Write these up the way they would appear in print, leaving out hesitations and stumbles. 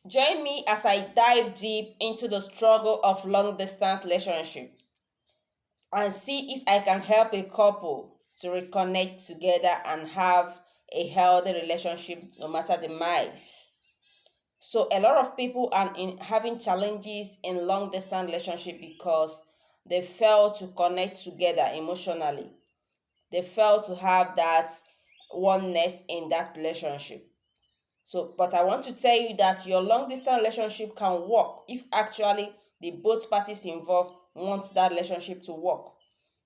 Join me as I dive deep into the struggle of long distance relationship and see if I can help a couple to reconnect together and have a healthy relationship no matter the miles. So a lot of people are having challenges in long distance relationship because they fail to connect together emotionally. They fail to have that oneness in that relationship. So, but I want to tell you that your long distance relationship can work if actually the both parties involved want that relationship to work.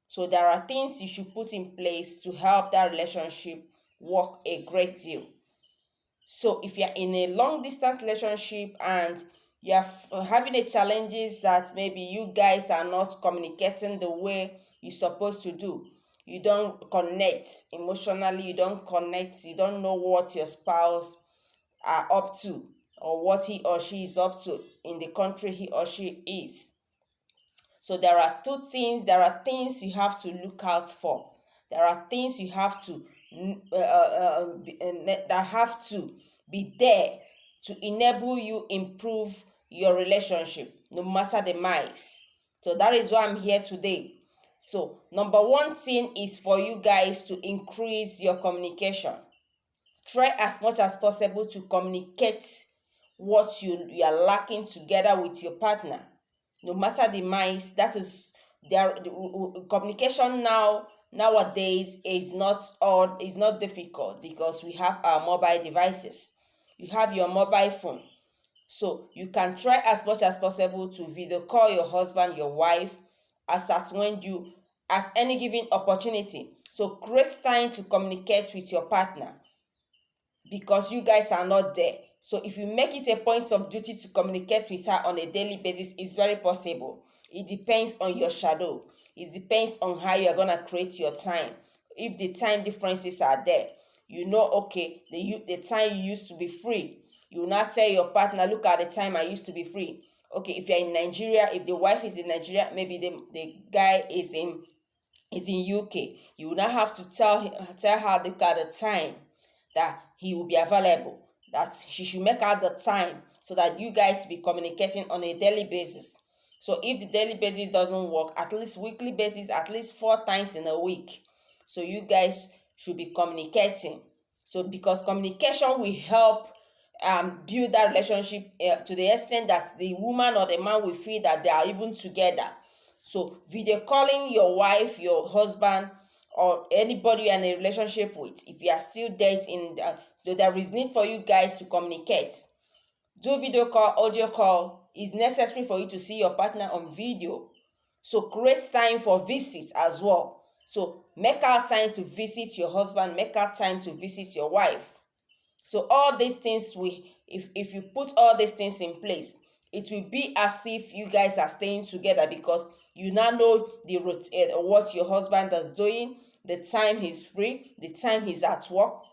So there are things you should put in place to help that relationship work a great deal. So if you're in a long distance relationship and you're having a challenges that maybe you guys are not communicating the way you're supposed to do, you don't connect emotionally, you don't connect, you don't know what your spouse are up to or what he or she is up to in the country he or she is. So there are things you have to look out for. There are things you have to that have to be there to enable you improve your relationship no matter the miles. So that is why I'm here today. So number one thing is for you guys to increase your communication. Try as much as possible to communicate what you are lacking together with your partner no matter the miles. That is there. Communication nowadays is not difficult because we have our mobile devices. You have your mobile phone, so you can try as much as possible to video call your husband, your wife, as at when you at any given opportunity. So create time to communicate with your partner because you guys are not there. So if you make it a point of duty to communicate with her on a daily basis, it's very possible. It depends on your shadow. It depends on how you're gonna create your time. If the time differences are there, you know, okay, the time you used to be free, you will not tell your partner, look at the time I used to be free. Okay, if you're in Nigeria, if the wife is in Nigeria, maybe the guy is in UK, you will not have to tell her, look at the time that he will be available, that she should make out the time so that you guys be communicating on a daily basis. So if the daily basis doesn't work, at least weekly basis, at least 4 times in a week, so you guys should be communicating. So because communication will help build that relationship to the extent that the woman or the man will feel that they are even together. So video calling your wife, your husband, or anybody you're in a relationship with, if you are still dating, so there is need for you guys to communicate. Do video call, audio call is necessary for you to see your partner on video. So create time for visits as well. So make out time to visit your husband, make out time to visit your wife. So all these things if you put all these things in place, it will be as if you guys are staying together because you now know the what your husband is doing, the time he's free, the time he's at work.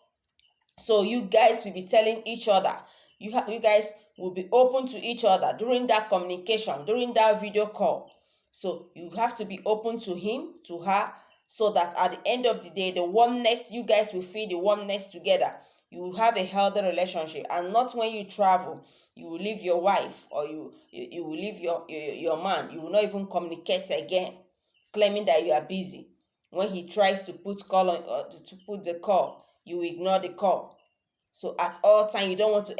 So you guys will be telling each other. You guys will be open to each other during that communication, during that video call. So you have to be open to him, to her, so that at the end of the day, the oneness, you guys will feel the oneness together. You will have a healthy relationship, and not when you travel, you will leave your wife or you will leave your man. You will not even communicate again, claiming that you are busy. When he tries to put call on to put the call, you ignore the call. So at all time, you don't want to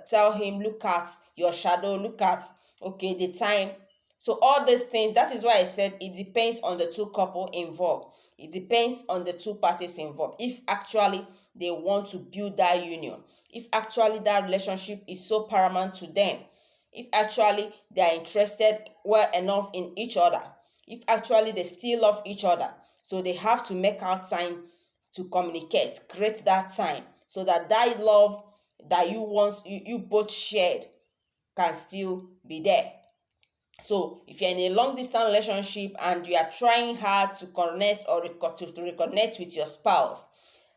tell him, look at your shadow, look at, okay, the time. So all these things, that is why I said it depends on the two couple involved. It depends on the two parties involved. If actually they want to build that union, if actually that relationship is so paramount to them, if actually they are interested well enough in each other, if actually they still love each other, so they have to make out time to communicate, create that time so that that love that you both shared can still be there. So if you're in a long distance relationship and you are trying hard to connect or to reconnect with your spouse,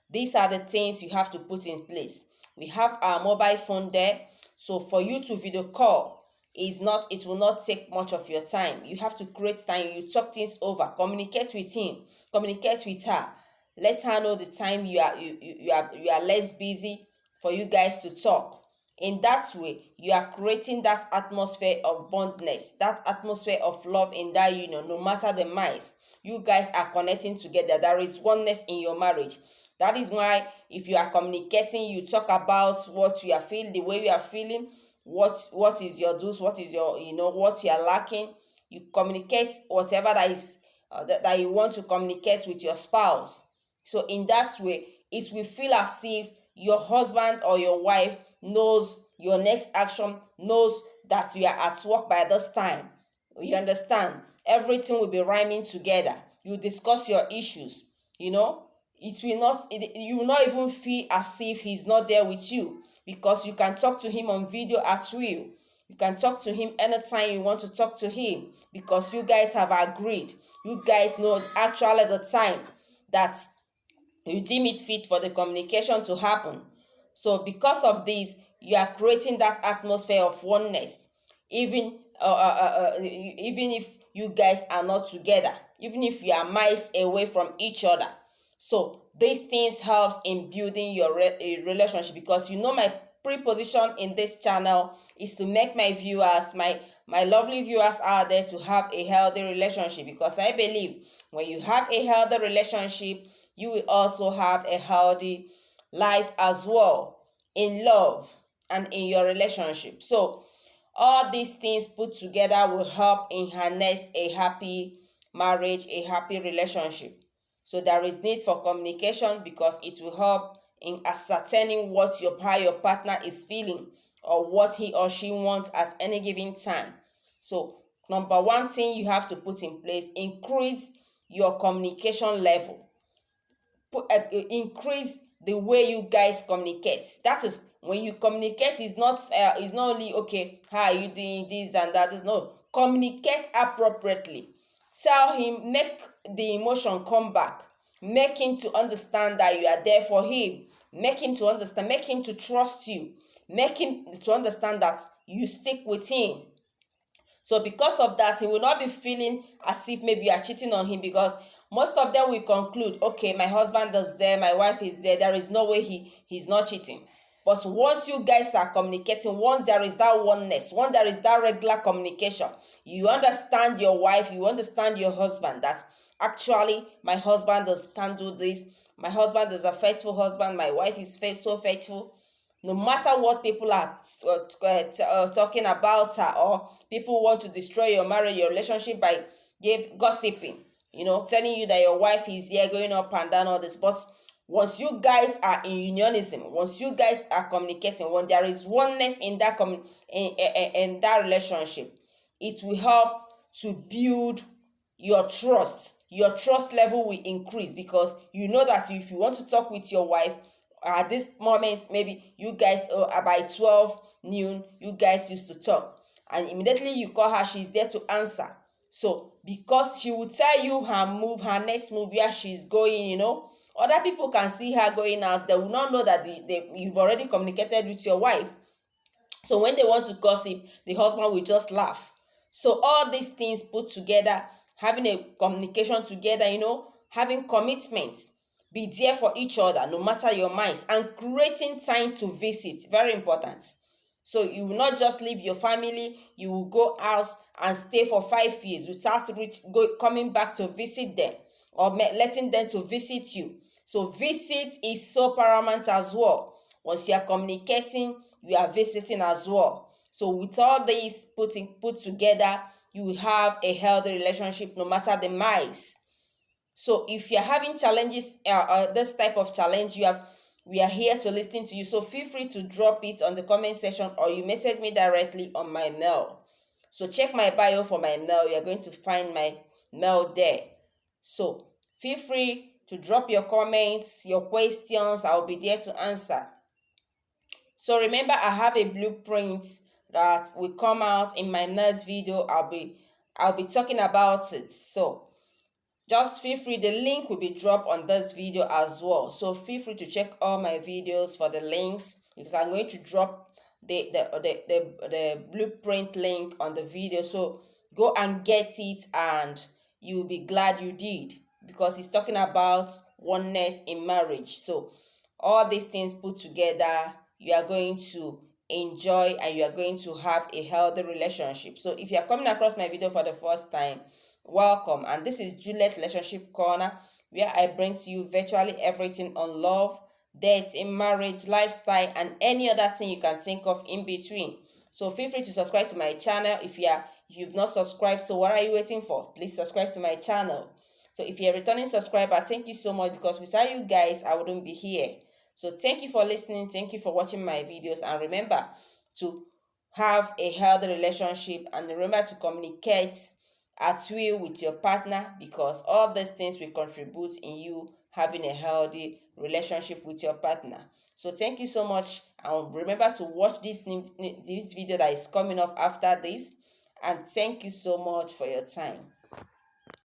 these are the things you have to put in place. We have our mobile phone there. So for you to video call, it will not take much of your time. You have to create time. You talk things over, communicate with him, communicate with her. Let her know the time you are less busy for you guys to talk. In that way, you are creating that atmosphere of bondness, that atmosphere of love in that union. No matter the miles, you guys are connecting together. There is oneness in your marriage. That is why if you are communicating, you talk about what you are feeling, the way you are feeling, what is your do's, what is your, what you are lacking. You communicate whatever that is that you want to communicate with your spouse. So in that way, it will feel as if your husband or your wife knows your next action, knows that you are at work by this time. You understand? Everything will be rhyming together. You discuss your issues. You will not even feel as if he's not there with you, because you can talk to him on video at will. You can talk to him anytime you want to talk to him, because you guys have agreed. You guys know actually the time that you deem it fit for the communication to happen. So because of this, you are creating that atmosphere of oneness, even if you guys are not together, even if you are miles away from each other. So these things helps in building your relationship, because my preposition in this channel is to make my viewers, my lovely viewers out there, to have a healthy relationship, because I believe when you have a healthy relationship, you will also have a healthy life as well, in love and in your relationship. So all these things put together will help enhance a happy marriage, a happy relationship. So there is need for communication, because it will help in ascertaining how your partner is feeling, or what he or she wants at any given time. So number one thing you have to put in place: increase your communication level. Increase the way you guys communicate. That is, when you communicate, is not only, okay, how are you doing, this and that. Is no, communicate appropriately. Tell him, make the emotion come back, make him to understand that you are there for him, make him to understand, make him to trust you, make him to understand that you stick with him. So because of that, he will not be feeling as if maybe you are cheating on him, because most of them will conclude, okay, my husband is there, my wife is there is no way he's not cheating. But once you guys are communicating, once there is that oneness, once there is that regular communication, you understand your wife, you understand your husband, that actually my husband can do this, my husband is a faithful husband, my wife is so faithful. No matter what people are talking about her, or people want to destroy your marriage, your relationship, by gossiping, telling you that your wife is here going up and down, all this. But once you guys are in unionism, once you guys are communicating, when there is oneness in that in that relationship, it will help to build your trust. Your trust level will increase, because you know that if you want to talk with your wife at this moment, maybe you guys by 12 noon, you guys used to talk, and immediately you call her, she's there to answer. So because she will tell you her next move, where she's going. Other people can see her going out, they will not know that you've already communicated with your wife. So when they want to gossip, the husband will just laugh. So all these things put together, having a communication together, having commitment, be there for each other no matter your minds, and creating time to visit, very important. So you will not just leave your family, you will go out and stay for 5 years without coming back to visit them, or letting them to visit you. So visit is so paramount as well. Once you are communicating, you are visiting as well. So with all these put together, you will have a healthy relationship no matter the miles. So if you're having challenges, this type of challenge, we are here to listen to you. So feel free to drop it on the comment section, or you message me directly on my mail. So check my bio for my mail. You're going to find my mail there. So feel free to drop your comments, your questions. I'll be there to answer. So remember, I have a blueprint that will come out in my next video. I'll be talking about it. So just feel free, the link will be dropped on this video as well. So feel free to check all my videos for the links, because I'm going to drop the blueprint link on the video. So go and get it, and you'll be glad you did, because it's talking about oneness in marriage. So all these things put together, you are going to enjoy and you are going to have a healthy relationship. So if you are coming across my video for the first time, welcome. And this is Juliet Relationship Corner, where I bring to you virtually everything on love, dating, marriage, lifestyle, and any other thing you can think of in between. So feel free to subscribe to my channel if you've not subscribed. So what are you waiting for? Please subscribe to my channel. So if you're a returning subscriber, thank you so much, because without you guys I wouldn't be here. So thank you for listening, thank you for watching my videos, and remember to have a healthy relationship, and remember to communicate at will with your partner, because all these things will contribute in you having a healthy relationship with your partner. So thank you so much, and remember to watch this video that is coming up after this, and thank you so much for your time.